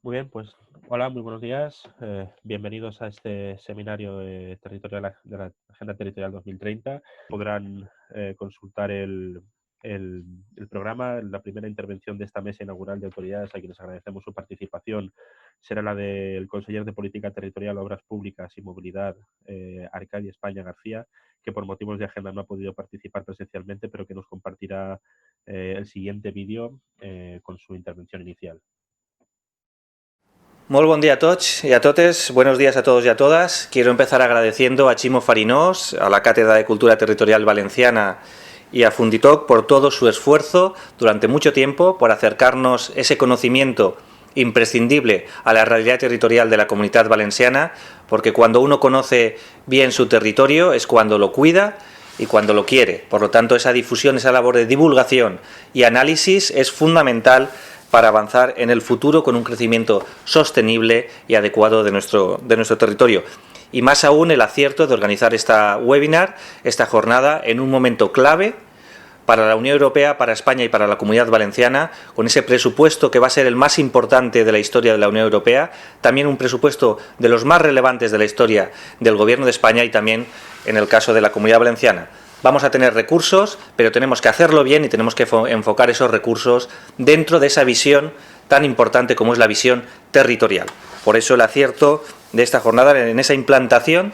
Muy bien, pues hola, muy buenos días. Bienvenidos a este seminario territorial de la Agenda Territorial 2030. Podrán consultar el programa. La primera intervención de esta mesa inaugural de autoridades, a quienes agradecemos su participación, será la del conseller de Política Territorial, Obras Públicas y Movilidad, Arcadia España García, que por motivos de agenda no ha podido participar presencialmente, pero que nos compartirá el siguiente vídeo con su intervención inicial. Molt bon dia a tots y a totes, buenos días a todos y a todas. Quiero empezar agradeciendo a Chimo Farinós, a la Cátedra de Cultura Territorial Valenciana y a Funditoc por todo su esfuerzo durante mucho tiempo por acercarnos ese conocimiento imprescindible a la realidad territorial de la Comunitat Valenciana, porque cuando uno conoce bien su territorio es cuando lo cuida y cuando lo quiere. Por lo tanto, esa difusión, esa labor de divulgación y análisis es fundamental para avanzar en el futuro con un crecimiento sostenible y adecuado de nuestro territorio. Y más aún el acierto de organizar esta webinar, esta jornada, en un momento clave para la Unión Europea, para España y para la Comunidad Valenciana, con ese presupuesto que va a ser el más importante de la historia de la Unión Europea, también un presupuesto de los más relevantes de la historia del Gobierno de España y también en el caso de la Comunidad Valenciana. Vamos a tener recursos, pero tenemos que hacerlo bien y tenemos que enfocar esos recursos dentro de esa visión tan importante como es la visión territorial. Por eso el acierto de esta jornada en esa implantación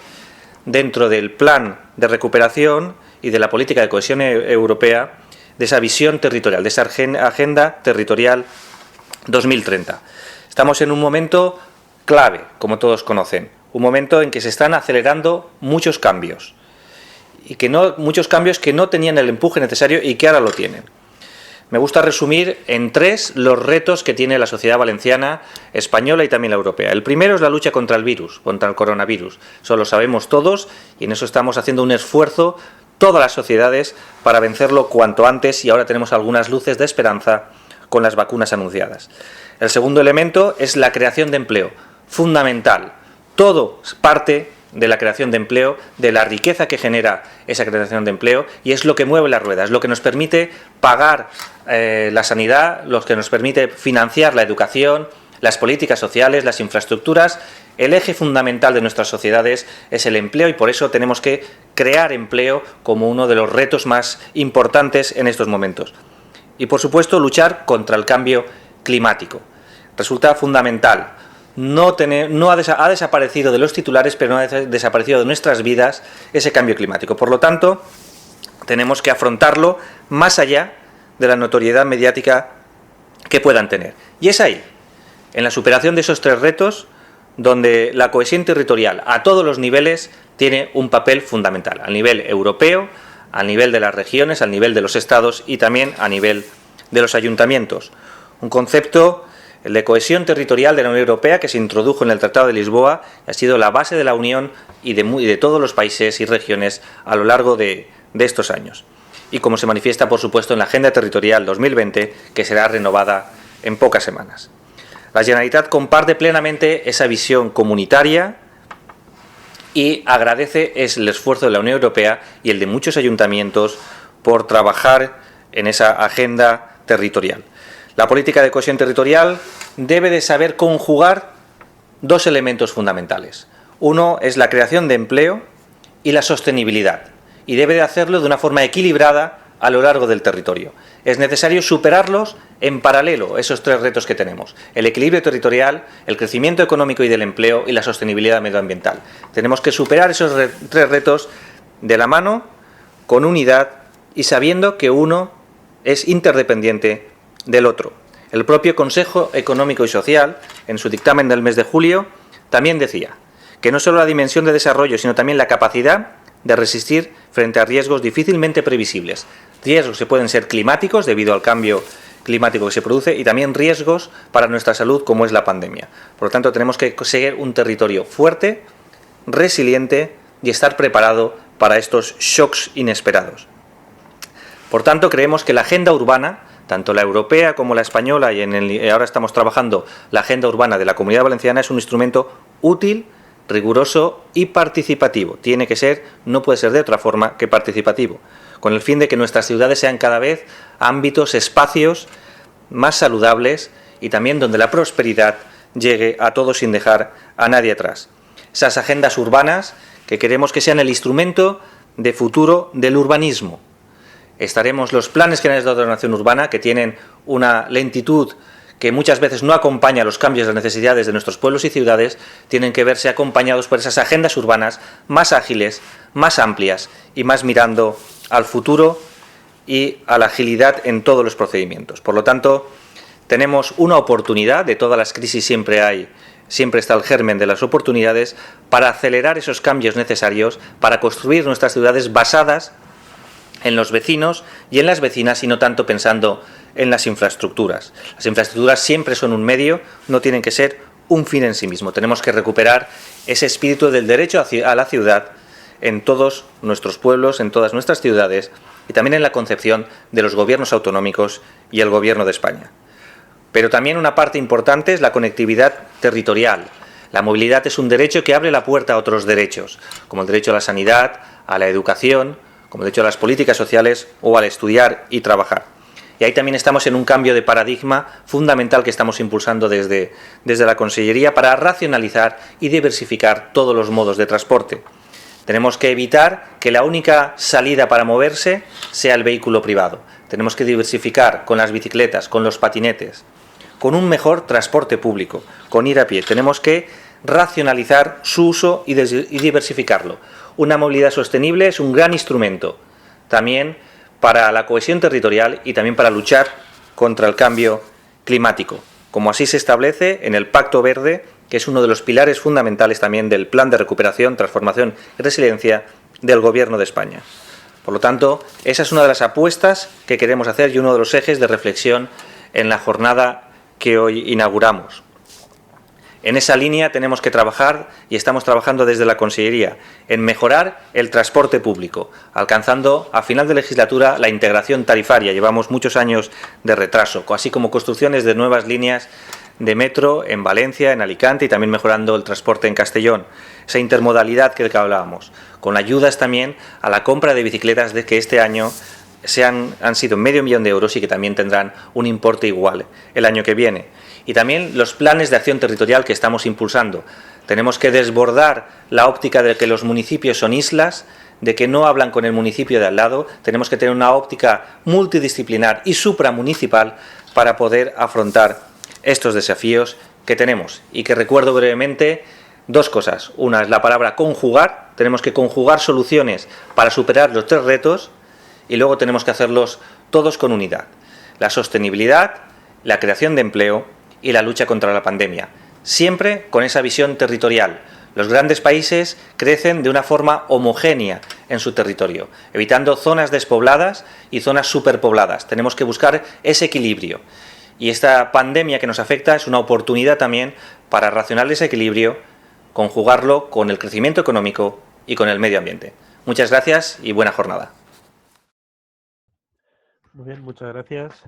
dentro del plan de recuperación y de la política de cohesión europea, de esa visión territorial, de esa agenda territorial 2030. Estamos en un momento clave, como todos conocen, un momento en que se están acelerando muchos cambios. Y muchos cambios que no tenían el empuje necesario y que ahora lo tienen. Me gusta resumir en tres los retos que tiene la sociedad valenciana, española y también la europea. El primero es la lucha contra el virus, contra el coronavirus. Eso lo sabemos todos y en eso estamos haciendo un esfuerzo todas las sociedades para vencerlo cuanto antes, y ahora tenemos algunas luces de esperanza con las vacunas anunciadas. El segundo elemento es la creación de empleo, fundamental. Todo parte de la creación de empleo, de la riqueza que genera esa creación de empleo, y es lo que mueve la rueda, es lo que nos permite pagar la sanidad, lo que nos permite financiar la educación, las políticas sociales, las infraestructuras. El eje fundamental de nuestras sociedades es el empleo y por eso tenemos que crear empleo como uno de los retos más importantes en estos momentos. Y por supuesto luchar contra el cambio climático. Resulta fundamental. Ha desaparecido de los titulares, pero no ha desaparecido de nuestras vidas ese cambio climático. Por lo tanto, tenemos que afrontarlo más allá de la notoriedad mediática que puedan tener. Y es ahí, en la superación de esos tres retos, donde la cohesión territorial a todos los niveles tiene un papel fundamental, a nivel europeo, a nivel de las regiones, al nivel de los estados y también a nivel de los ayuntamientos. Un concepto, el de cohesión territorial de la Unión Europea, que se introdujo en el Tratado de Lisboa, ha sido la base de la Unión y de todos los países y regiones a lo largo de estos años. Y como se manifiesta, por supuesto, en la Agenda Territorial 2020, que será renovada en pocas semanas. La Generalitat comparte plenamente esa visión comunitaria y agradece el esfuerzo de la Unión Europea y el de muchos ayuntamientos por trabajar en esa agenda territorial. La política de cohesión territorial debe de saber conjugar dos elementos fundamentales. Uno es la creación de empleo y la sostenibilidad, y debe de hacerlo de una forma equilibrada a lo largo del territorio. Es necesario superarlos en paralelo, esos tres retos que tenemos: el equilibrio territorial, el crecimiento económico y del empleo y la sostenibilidad medioambiental. Tenemos que superar esos tres retos de la mano, con unidad y sabiendo que uno es interdependiente del otro. El propio Consejo Económico y Social, en su dictamen del mes de julio, también decía que no solo la dimensión de desarrollo, sino también la capacidad de resistir frente a riesgos difícilmente previsibles. Riesgos que pueden ser climáticos, debido al cambio climático que se produce, y también riesgos para nuestra salud, como es la pandemia. Por lo tanto, tenemos que conseguir un territorio fuerte, resiliente y estar preparado para estos shocks inesperados. Por tanto, creemos que la agenda urbana, tanto la europea como la española, y ahora estamos trabajando la agenda urbana de la Comunidad Valenciana, es un instrumento útil, riguroso y participativo. Tiene que ser, no puede ser de otra forma que participativo, con el fin de que nuestras ciudades sean cada vez ámbitos, espacios más saludables y también donde la prosperidad llegue a todos sin dejar a nadie atrás. Esas agendas urbanas que queremos que sean el instrumento de futuro del urbanismo. Estaremos los planes generales de ordenación urbana, que tienen una lentitud que muchas veces no acompaña los cambios de las necesidades de nuestros pueblos y ciudades, tienen que verse acompañados por esas agendas urbanas más ágiles, más amplias y más mirando al futuro y a la agilidad en todos los procedimientos. Por lo tanto, tenemos una oportunidad, de todas las crisis siempre está el germen de las oportunidades, para acelerar esos cambios necesarios, para construir nuestras ciudades basadas en los vecinos y en las vecinas y no tanto pensando en las infraestructuras. Las infraestructuras siempre son un medio, no tienen que ser un fin en sí mismo. Tenemos que recuperar ese espíritu del derecho a la ciudad en todos nuestros pueblos, en todas nuestras ciudades y también en la concepción de los gobiernos autonómicos y el Gobierno de España. Pero también una parte importante es la conectividad territorial. La movilidad es un derecho que abre la puerta a otros derechos, como el derecho a la sanidad, a la educación, como derecho a las políticas sociales o al estudiar y trabajar. Y ahí también estamos en un cambio de paradigma fundamental que estamos impulsando desde la Consellería para racionalizar y diversificar todos los modos de transporte. Tenemos que evitar que la única salida para moverse sea el vehículo privado. Tenemos que diversificar con las bicicletas, con los patinetes, con un mejor transporte público, con ir a pie. Tenemos que racionalizar su uso y diversificarlo. Una movilidad sostenible es un gran instrumento también para la cohesión territorial y también para luchar contra el cambio climático, como así se establece en el Pacto Verde, que es uno de los pilares fundamentales también del Plan de Recuperación, Transformación y Resiliencia del Gobierno de España. Por lo tanto, esa es una de las apuestas que queremos hacer y uno de los ejes de reflexión en la jornada que hoy inauguramos. En esa línea tenemos que trabajar, y estamos trabajando desde la Consellería, en mejorar el transporte público, alcanzando a final de legislatura la integración tarifaria. Llevamos muchos años de retraso, así como construcciones de nuevas líneas de metro en Valencia, en Alicante y también mejorando el transporte en Castellón. Esa intermodalidad que hablábamos, con ayudas también a la compra de bicicletas de que este año han sido $500.000 euros y que también tendrán un importe igual el año que viene. Y también los planes de acción territorial que estamos impulsando. Tenemos que desbordar la óptica de que los municipios son islas, de que no hablan con el municipio de al lado. Tenemos que tener una óptica multidisciplinar y supramunicipal para poder afrontar estos desafíos que tenemos. Y que recuerdo brevemente dos cosas. Una es la palabra conjugar. Tenemos que conjugar soluciones para superar los 3 retos y luego tenemos que hacerlos todos con unidad. La sostenibilidad, la creación de empleo y la lucha contra la pandemia. Siempre con esa visión territorial. Los grandes países crecen de una forma homogénea en su territorio, evitando zonas despobladas y zonas superpobladas. Tenemos que buscar ese equilibrio. Y esta pandemia que nos afecta es una oportunidad también para racionar ese equilibrio, conjugarlo con el crecimiento económico y con el medio ambiente. Muchas gracias y buena jornada. Muy bien, muchas gracias.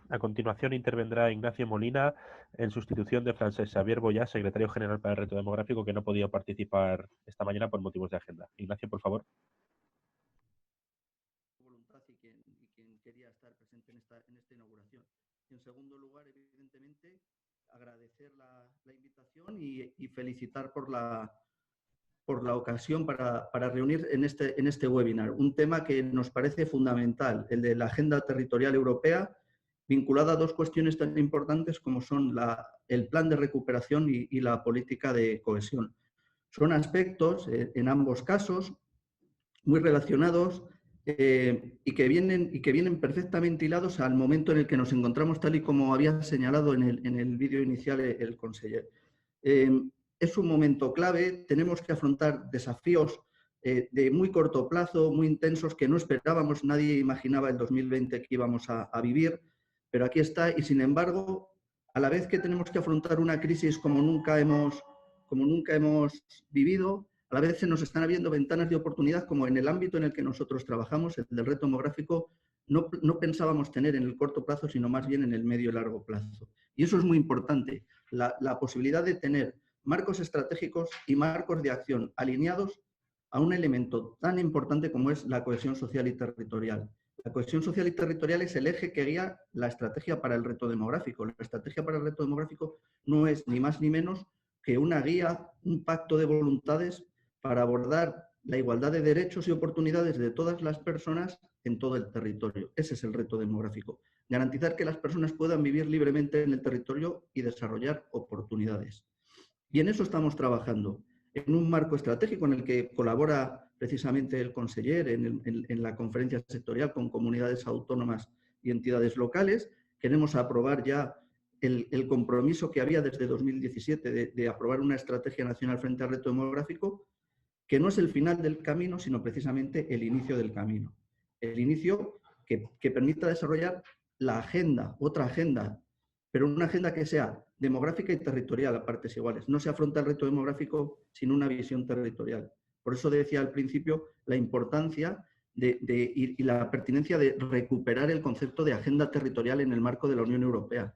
A continuación intervendrá Ignacio Molina en sustitución de Francesc Xavier Boyá, secretario general para el reto demográfico, que no ha podido participar esta mañana por motivos de agenda. Ignacio, por favor. Voluntad y quien quería estar presente en esta inauguración. Y en segundo lugar, evidentemente, agradecer la invitación y felicitar por la ocasión para reunir en este webinar un tema que nos parece fundamental, el de la Agenda Territorial Europea, vinculada a dos cuestiones tan importantes como son el plan de recuperación y la política de cohesión. Son aspectos, en ambos casos, muy relacionados y que vienen perfectamente hilados al momento en el que nos encontramos, tal y como había señalado en el vídeo inicial el conseller. Es un momento clave, tenemos que afrontar desafíos de muy corto plazo, muy intensos, que no esperábamos, nadie imaginaba el 2020 que íbamos a vivir, pero aquí está. Y sin embargo, a la vez que tenemos que afrontar una crisis como nunca hemos vivido, a la vez se nos están abriendo ventanas de oportunidad, como en el ámbito en el que nosotros trabajamos, el del reto demográfico, no pensábamos tener en el corto plazo, sino más bien en el medio y largo plazo. Y eso es muy importante, la posibilidad de tener marcos estratégicos y marcos de acción alineados a un elemento tan importante como es la cohesión social y territorial. La cohesión social y territorial es el eje que guía la estrategia para el reto demográfico. La estrategia para el reto demográfico no es ni más ni menos que una guía, un pacto de voluntades para abordar la igualdad de derechos y oportunidades de todas las personas en todo el territorio. Ese es el reto demográfico. Garantizar que las personas puedan vivir libremente en el territorio y desarrollar oportunidades. Y en eso estamos trabajando, en un marco estratégico en el que colabora precisamente el conseller en la conferencia sectorial con comunidades autónomas y entidades locales. Queremos aprobar ya el compromiso que había desde 2017 de aprobar una estrategia nacional frente al reto demográfico, que no es el final del camino, sino precisamente el inicio del camino. El inicio que permita desarrollar la agenda, otra agenda, pero una agenda que sea demográfica y territorial a partes iguales. No se afronta el reto demográfico sin una visión territorial. Por eso decía al principio la importancia y la pertinencia de recuperar el concepto de agenda territorial en el marco de la Unión Europea.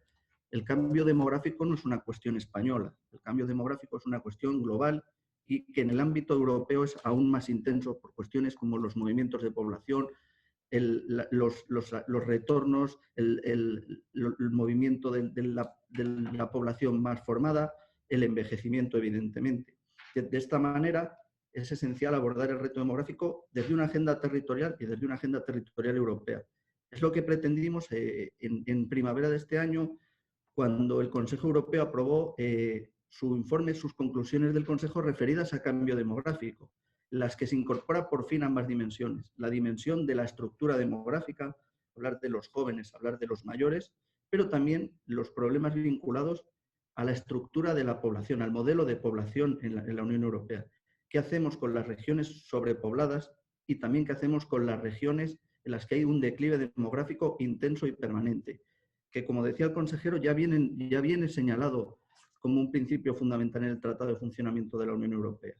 El cambio demográfico no es una cuestión española, el cambio demográfico es una cuestión global y que en el ámbito europeo es aún más intenso por cuestiones como los movimientos de población, los retornos, el movimiento de la población más formada, el envejecimiento, evidentemente. De esta manera, es esencial abordar el reto demográfico desde una agenda territorial y desde una agenda territorial europea. Es lo que pretendimos en primavera de este año, cuando el Consejo Europeo aprobó su informe, sus conclusiones del Consejo referidas a cambio demográfico, las que se incorpora por fin ambas dimensiones. La dimensión de la estructura demográfica, hablar de los jóvenes, hablar de los mayores, pero también los problemas vinculados a la estructura de la población, al modelo de población en la Unión Europea. ¿Qué hacemos con las regiones sobrepobladas y también qué hacemos con las regiones en las que hay un declive demográfico intenso y permanente? Que, como decía el consejero, ya viene señalado como un principio fundamental en el Tratado de Funcionamiento de la Unión Europea.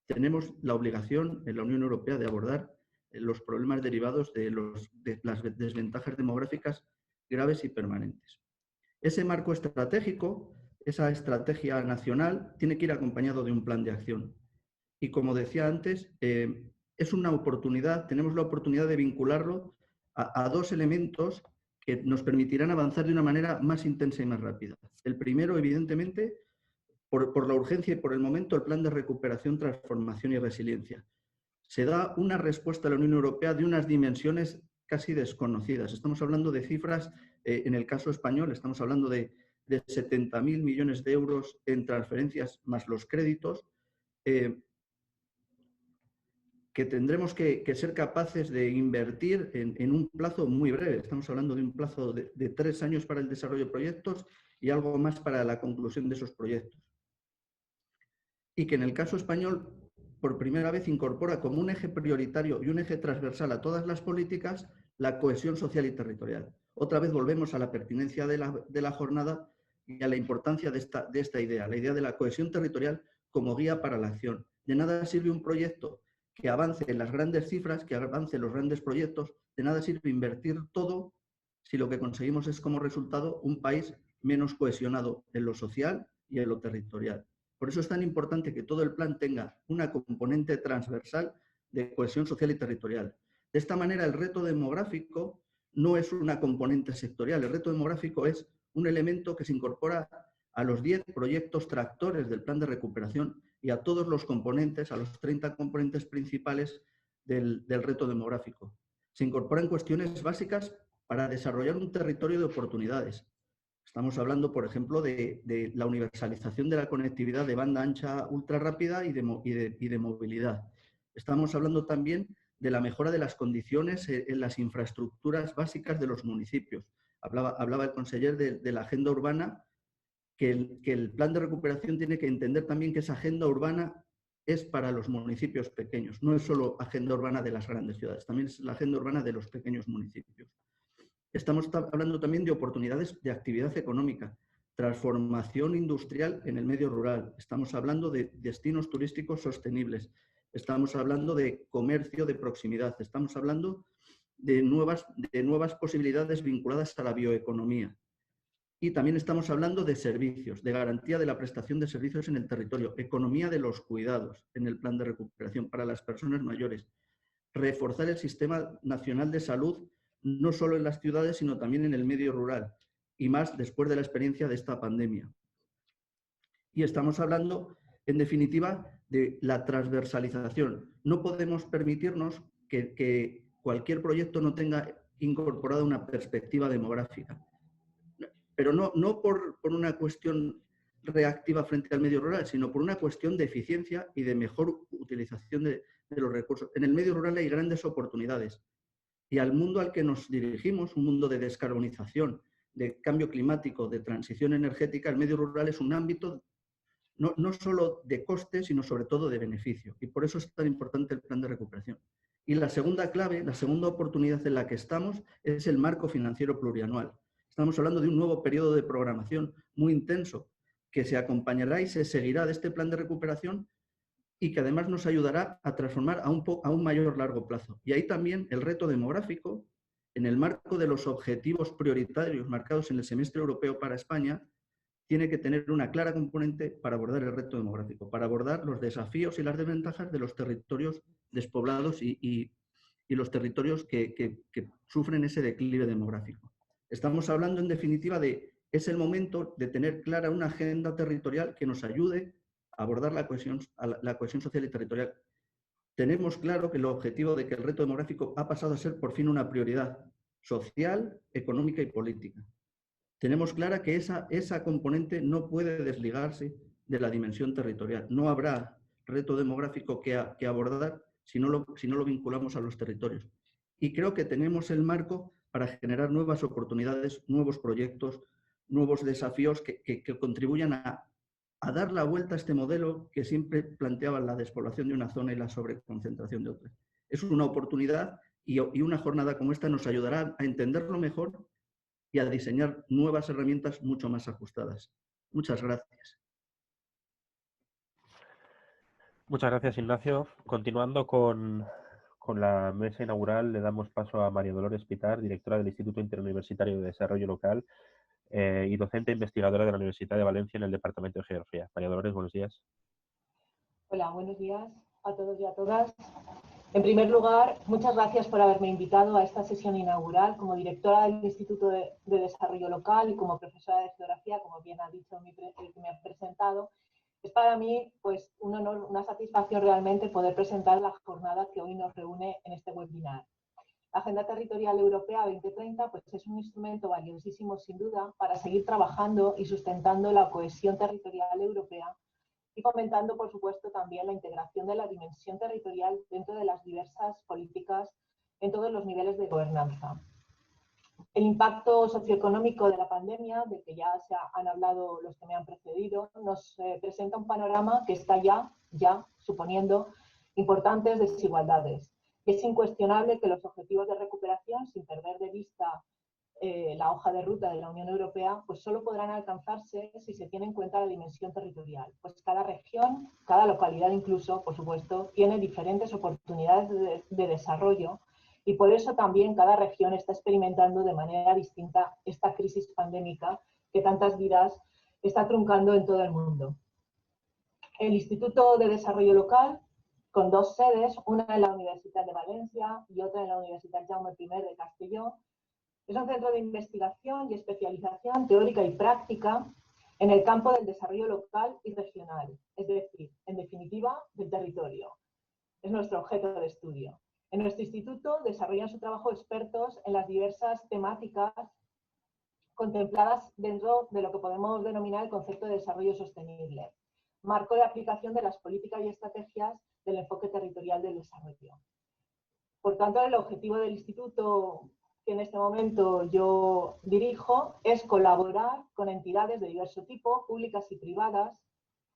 Tenemos la obligación en la Unión Europea de abordar los problemas derivados de las desventajas demográficas graves y permanentes. Ese marco estratégico, esa estrategia nacional, tiene que ir acompañado de un plan de acción. Y como decía antes, es una oportunidad, tenemos la oportunidad de vincularlo a dos elementos que nos permitirán avanzar de una manera más intensa y más rápida. El primero, evidentemente, por la urgencia y por el momento, el plan de recuperación, transformación y resiliencia. Se da una respuesta a la Unión Europea de unas dimensiones casi desconocidas. Estamos hablando de cifras, en el caso español, estamos hablando de 70.000 millones de euros en transferencias más los créditos, que tendremos que ser capaces de invertir en un plazo muy breve. Estamos hablando de un plazo de 3 años para el desarrollo de proyectos y algo más para la conclusión de esos proyectos. Y que en el caso español, por primera vez, incorpora como un eje prioritario y un eje transversal a todas las políticas la cohesión social y territorial. Otra vez volvemos a la pertinencia de la jornada y a la importancia de esta idea, la idea de la cohesión territorial como guía para la acción. De nada sirve un proyecto que avance en las grandes cifras, que avance en los grandes proyectos, de nada sirve invertir todo si lo que conseguimos es como resultado un país menos cohesionado en lo social y en lo territorial. Por eso es tan importante que todo el plan tenga una componente transversal de cohesión social y territorial. De esta manera, el reto demográfico no es una componente sectorial, el reto demográfico es un elemento que se incorpora a los 10 proyectos tractores del plan de recuperación y a todos los componentes, a los 30 componentes principales del reto demográfico. Se incorporan cuestiones básicas para desarrollar un territorio de oportunidades. Estamos hablando, por ejemplo, de la universalización de la conectividad de banda ancha ultra rápida y de movilidad. Estamos hablando también de la mejora de las condiciones en las infraestructuras básicas de los municipios. Hablaba el conseller de la agenda urbana, que el plan de recuperación tiene que entender también que esa agenda urbana es para los municipios pequeños. No es solo agenda urbana de las grandes ciudades, también es la agenda urbana de los pequeños municipios. Estamos hablando también de oportunidades de actividad económica, transformación industrial en el medio rural. Estamos hablando de destinos turísticos sostenibles. Estamos hablando de comercio de proximidad. Estamos hablando de nuevas posibilidades vinculadas a la bioeconomía. Y también estamos hablando de servicios, de garantía de la prestación de servicios en el territorio, economía de los cuidados en el plan de recuperación para las personas mayores, reforzar el sistema nacional de salud, no solo en las ciudades, sino también en el medio rural, y más después de la experiencia de esta pandemia. Y estamos hablando, en definitiva, de la transversalización. No podemos permitirnos que cualquier proyecto no tenga incorporada una perspectiva demográfica. Pero no por una cuestión reactiva frente al medio rural, sino por una cuestión de eficiencia y de mejor utilización de los recursos. En el medio rural hay grandes oportunidades. Y al mundo al que nos dirigimos, un mundo de descarbonización, de cambio climático, de transición energética, el medio rural es un ámbito no solo de coste, sino sobre todo de beneficio. Y por eso es tan importante el plan de recuperación. Y la segunda clave, la segunda oportunidad en la que estamos es el marco financiero plurianual. Estamos hablando de un nuevo periodo de programación muy intenso que se acompañará y se seguirá de este plan de recuperación y que además nos ayudará a transformar a un mayor largo plazo. Y ahí también el reto demográfico, en el marco de los objetivos prioritarios marcados en el semestre europeo para España, tiene que tener una clara componente para abordar el reto demográfico, para abordar los desafíos y las desventajas de los territorios despoblados y los territorios que sufren ese declive demográfico. Estamos hablando, en definitiva, es el momento de tener clara una agenda territorial que nos ayude a abordar la cohesión social y territorial. Tenemos claro que el objetivo de que el reto demográfico ha pasado a ser por fin una prioridad social, económica y política. Tenemos clara que esa componente no puede desligarse de la dimensión territorial. No habrá reto demográfico que abordar si no lo vinculamos a los territorios. Y creo que tenemos el marco para generar nuevas oportunidades, nuevos proyectos, nuevos desafíos que contribuyan a dar la vuelta a este modelo que siempre planteaba la despoblación de una zona y la sobreconcentración de otra. Es una oportunidad y una jornada como esta nos ayudará a entenderlo mejor y a diseñar nuevas herramientas mucho más ajustadas. Muchas gracias. Muchas gracias, Ignacio. Continuando con la mesa inaugural, le damos paso a María Dolores Pitar, directora del Instituto Interuniversitario de Desarrollo Local y docente investigadora de la Universidad de Valencia en el Departamento de Geografía. María Dolores, buenos días. Hola, buenos días a todos y a todas. En primer lugar, muchas gracias por haberme invitado a esta sesión inaugural como directora del Instituto de Desarrollo Local y como profesora de Geografía, como bien ha dicho el que me ha presentado. Es para mí pues, un honor, una satisfacción realmente poder presentar la jornada que hoy nos reúne en este webinar. La Agenda Territorial Europea 2030 pues, es un instrumento valiosísimo, sin duda, para seguir trabajando y sustentando la cohesión territorial europea y fomentando, por supuesto, también la integración de la dimensión territorial dentro de las diversas políticas en todos los niveles de gobernanza. El impacto socioeconómico de la pandemia, del que ya han hablado los que me han precedido, nos presenta un panorama que está ya suponiendo importantes desigualdades. Es incuestionable que los objetivos de recuperación, sin perder de vista la hoja de ruta de la Unión Europea, pues solo podrán alcanzarse si se tiene en cuenta la dimensión territorial. Pues cada región, cada localidad incluso, por supuesto, tiene diferentes oportunidades de desarrollo y por eso también cada región está experimentando de manera distinta esta crisis pandémica que tantas vidas está truncando en todo el mundo. El Instituto de Desarrollo Local, con dos sedes, una en la Universidad de Valencia y otra en la Universidad Jaume I de Castelló, es un centro de investigación y especialización teórica y práctica en el campo del desarrollo local y regional, es decir, en definitiva, del territorio. Es nuestro objeto de estudio. En nuestro instituto desarrollan su trabajo expertos en las diversas temáticas contempladas dentro de lo que podemos denominar el concepto de desarrollo sostenible, marco de aplicación de las políticas y estrategias del enfoque territorial del desarrollo. Por tanto, el objetivo del instituto que en este momento yo dirijo es colaborar con entidades de diverso tipo, públicas y privadas,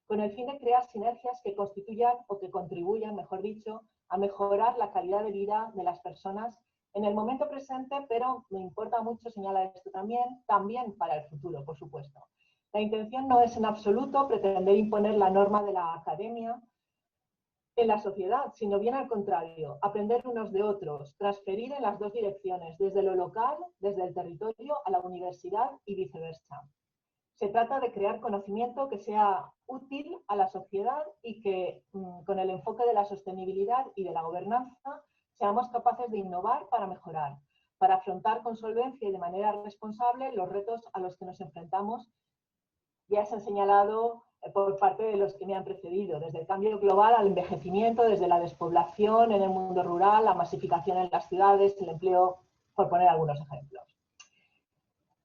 con el fin de crear sinergias que constituyan o que contribuyan, mejor dicho, a mejorar la calidad de vida de las personas en el momento presente, pero me importa mucho señalar esto también para el futuro, por supuesto. La intención no es en absoluto pretender imponer la norma de la academia en la sociedad, sino bien al contrario, aprender unos de otros, transferir en las dos direcciones, desde lo local, desde el territorio, a la universidad y viceversa. Se trata de crear conocimiento que sea útil a la sociedad y que, con el enfoque de la sostenibilidad y de la gobernanza, seamos capaces de innovar para mejorar, para afrontar con solvencia y de manera responsable los retos a los que nos enfrentamos. Ya se han señalado por parte de los que me han precedido, desde el cambio global al envejecimiento, desde la despoblación en el mundo rural, la masificación en las ciudades, el empleo, por poner algunos ejemplos.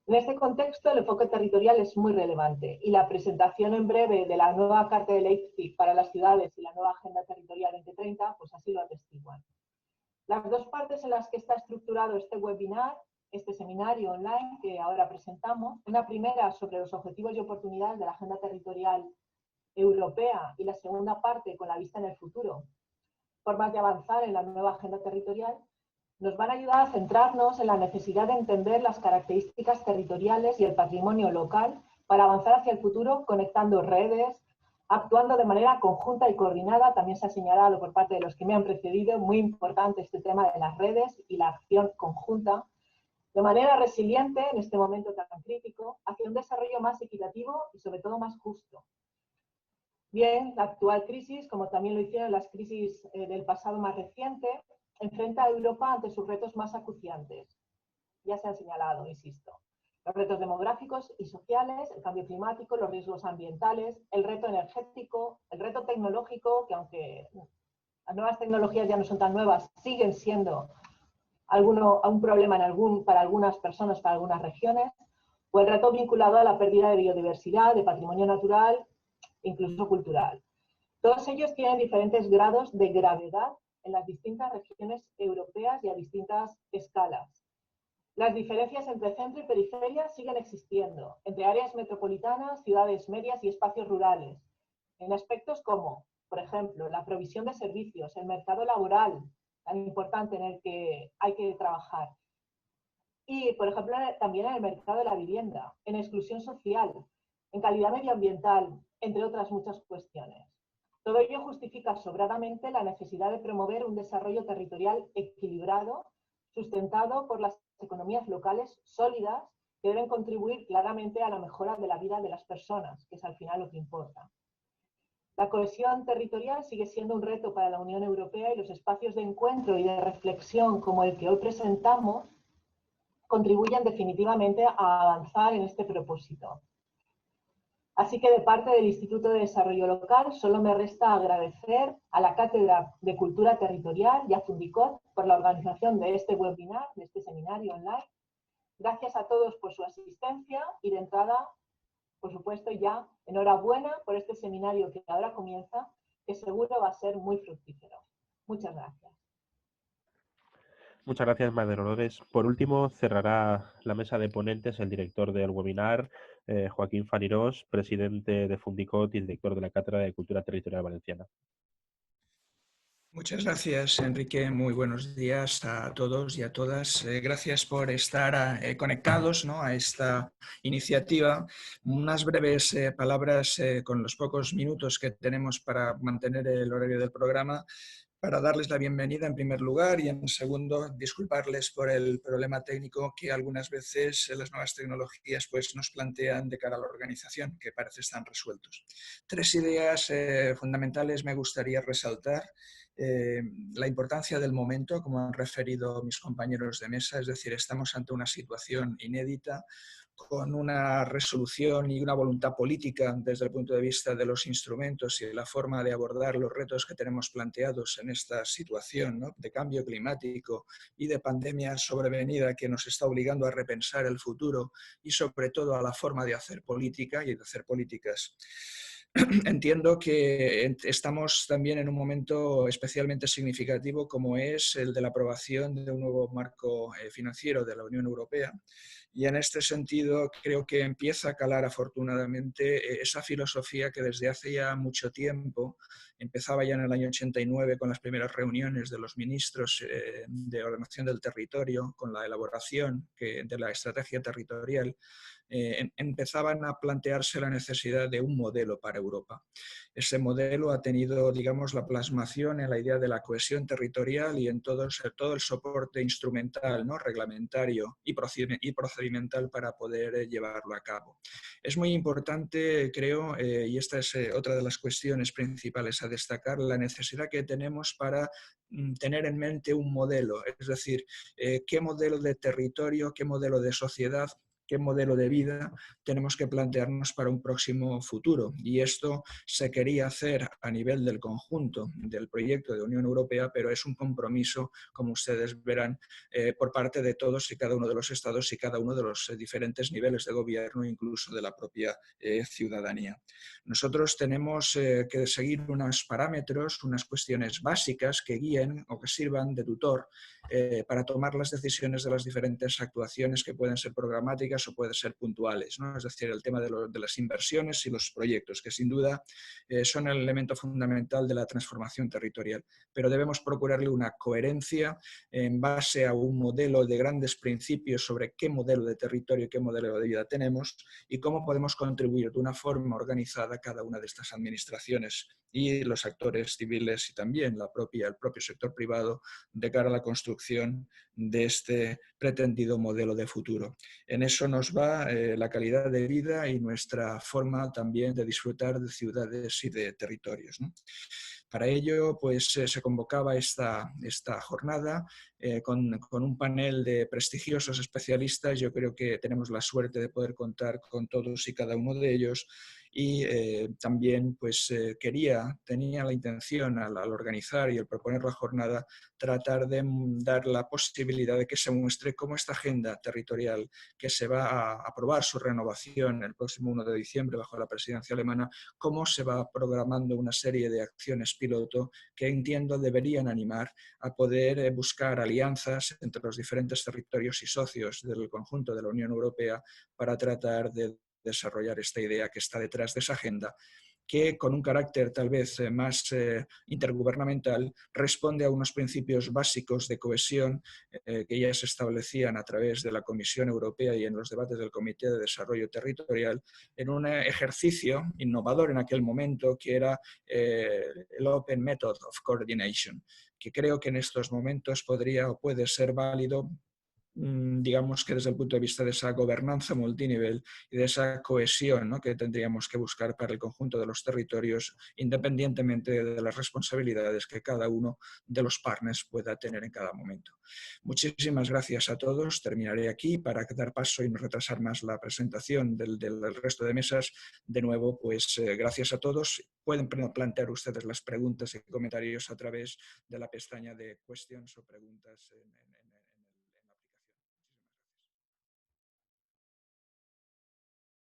En este contexto, el enfoque territorial es muy relevante y la presentación en breve de la nueva Carta de Leipzig para las ciudades y la nueva Agenda Territorial 2030, pues así lo atestiguan. Las dos partes en las que está estructurado este webinar, este seminario online que ahora presentamos, una primera sobre los objetivos y oportunidades de la Agenda Territorial Europea y la segunda parte con la vista en el futuro, formas de avanzar en la nueva Agenda Territorial, nos van a ayudar a centrarnos en la necesidad de entender las características territoriales y el patrimonio local para avanzar hacia el futuro conectando redes, actuando de manera conjunta y coordinada. También se ha señalado por parte de los que me han precedido, muy importante este tema de las redes y la acción conjunta, de manera resiliente en este momento tan crítico, hacia un desarrollo más equitativo y sobre todo más justo. Bien, la actual crisis, como también lo hicieron las crisis del pasado más reciente, enfrenta a Europa ante sus retos más acuciantes. Ya se han señalado, insisto. Los retos demográficos y sociales, el cambio climático, los riesgos ambientales, el reto energético, el reto tecnológico, que aunque las nuevas tecnologías ya no son tan nuevas, siguen siendo un problema para algunas personas, para algunas regiones, o el reto vinculado a la pérdida de biodiversidad, de patrimonio natural, incluso cultural. Todos ellos tienen diferentes grados de gravedad en las distintas regiones europeas y a distintas escalas. Las diferencias entre centro y periferia siguen existiendo, entre áreas metropolitanas, ciudades medias y espacios rurales, en aspectos como, por ejemplo, la provisión de servicios, el mercado laboral, tan importante en el que hay que trabajar, y, por ejemplo, también en el mercado de la vivienda, en exclusión social, en calidad medioambiental, entre otras muchas cuestiones. Todo ello justifica sobradamente la necesidad de promover un desarrollo territorial equilibrado, sustentado por las economías locales sólidas que deben contribuir claramente a la mejora de la vida de las personas, que es al final lo que importa. La cohesión territorial sigue siendo un reto para la Unión Europea y los espacios de encuentro y de reflexión como el que hoy presentamos contribuyen definitivamente a avanzar en este propósito. Así que de parte del Instituto de Desarrollo Local solo me resta agradecer a la Cátedra de Cultura Territorial y a Fundicot por la organización de este webinar, de este seminario online. Gracias a todos por su asistencia y de entrada, por supuesto, ya enhorabuena por este seminario que ahora comienza, que seguro va a ser muy fructífero. Muchas gracias. Muchas gracias, María Dolores. Por último, cerrará la mesa de ponentes el director del webinar, Joaquín Fanirós, presidente de Fundicot y director de la Cátedra de Cultura Territorial Valenciana. Muchas gracias, Enrique. Muy buenos días a todos y a todas. Gracias por estar conectados, ¿no?, a esta iniciativa. Unas breves palabras con los pocos minutos que tenemos para mantener el horario del programa, para darles la bienvenida en primer lugar y en segundo disculparles por el problema técnico que algunas veces las nuevas tecnologías pues, nos plantean de cara a la organización, que parece están resueltos. Tres ideas fundamentales me gustaría resaltar. La importancia del momento, como han referido mis compañeros de mesa, es decir, estamos ante una situación inédita, con una resolución y una voluntad política desde el punto de vista de los instrumentos y de la forma de abordar los retos que tenemos planteados en esta situación, ¿no?, de cambio climático y de pandemia sobrevenida que nos está obligando a repensar el futuro y sobre todo a la forma de hacer política y de hacer políticas. Entiendo que estamos también en un momento especialmente significativo como es el de la aprobación de un nuevo marco financiero de la Unión Europea. Y en este sentido creo que empieza a calar afortunadamente esa filosofía que desde hace ya mucho tiempo, empezaba ya en el año 89 con las primeras reuniones de los ministros de ordenación del territorio, con la elaboración de la estrategia territorial, empezaban a plantearse la necesidad de un modelo para Europa. Ese modelo ha tenido, digamos, la plasmación en la idea de la cohesión territorial y en todo el soporte instrumental, ¿no?, reglamentario y procedimiento procedimental para poder llevarlo a cabo. Es muy importante, creo, y esta es otra de las cuestiones principales a destacar, la necesidad que tenemos para tener en mente un modelo, es decir, qué modelo de territorio, qué modelo de sociedad, qué modelo de vida tenemos que plantearnos para un próximo futuro. Y esto se quería hacer a nivel del conjunto del proyecto de Unión Europea, pero es un compromiso, como ustedes verán, por parte de todos y cada uno de los estados y cada uno de los diferentes niveles de gobierno, incluso de la propia ciudadanía. Nosotros tenemos que seguir unos parámetros, unas cuestiones básicas que guíen o que sirvan de tutor para tomar las decisiones de las diferentes actuaciones que pueden ser programáticas o pueden ser puntuales, ¿no? Es decir, el tema de las inversiones y los proyectos, que sin duda son el elemento fundamental de la transformación territorial, pero debemos procurarle una coherencia en base a un modelo de grandes principios sobre qué modelo de territorio y qué modelo de vida tenemos y cómo podemos contribuir de una forma organizada a cada una de estas administraciones y los actores civiles y también el propio sector privado de cara a la construcción de este pretendido modelo de futuro. En eso nos va la calidad de vida y nuestra forma también de disfrutar de ciudades y de territorios, ¿no? Para ello, pues se convocaba esta jornada con un panel de prestigiosos especialistas. Yo creo que tenemos la suerte de poder contar con todos y cada uno de ellos y también pues tenía la intención al organizar y al proponer la jornada tratar de dar la posibilidad de que se muestre cómo esta agenda territorial que se va a aprobar su renovación el próximo 1 de diciembre bajo la presidencia alemana, cómo se va programando una serie de acciones piloto que entiendo deberían animar a poder buscar alianzas entre los diferentes territorios y socios del conjunto de la Unión Europea para tratar de desarrollar esta idea que está detrás de esa agenda, que con un carácter tal vez más intergubernamental responde a unos principios básicos de cohesión que ya se establecían a través de la Comisión Europea y en los debates del Comité de Desarrollo Territorial, en un ejercicio innovador en aquel momento que era el Open Method of Coordination, que creo que en estos momentos podría o puede ser válido, digamos que desde el punto de vista de esa gobernanza multinivel y de esa cohesión, ¿no?, que tendríamos que buscar para el conjunto de los territorios, independientemente de las responsabilidades que cada uno de los partners pueda tener en cada momento. Muchísimas gracias a todos. Terminaré aquí para dar paso y no retrasar más la presentación del resto de mesas. De nuevo, pues gracias a todos. Pueden plantear ustedes las preguntas y comentarios a través de la pestaña de questions o preguntas en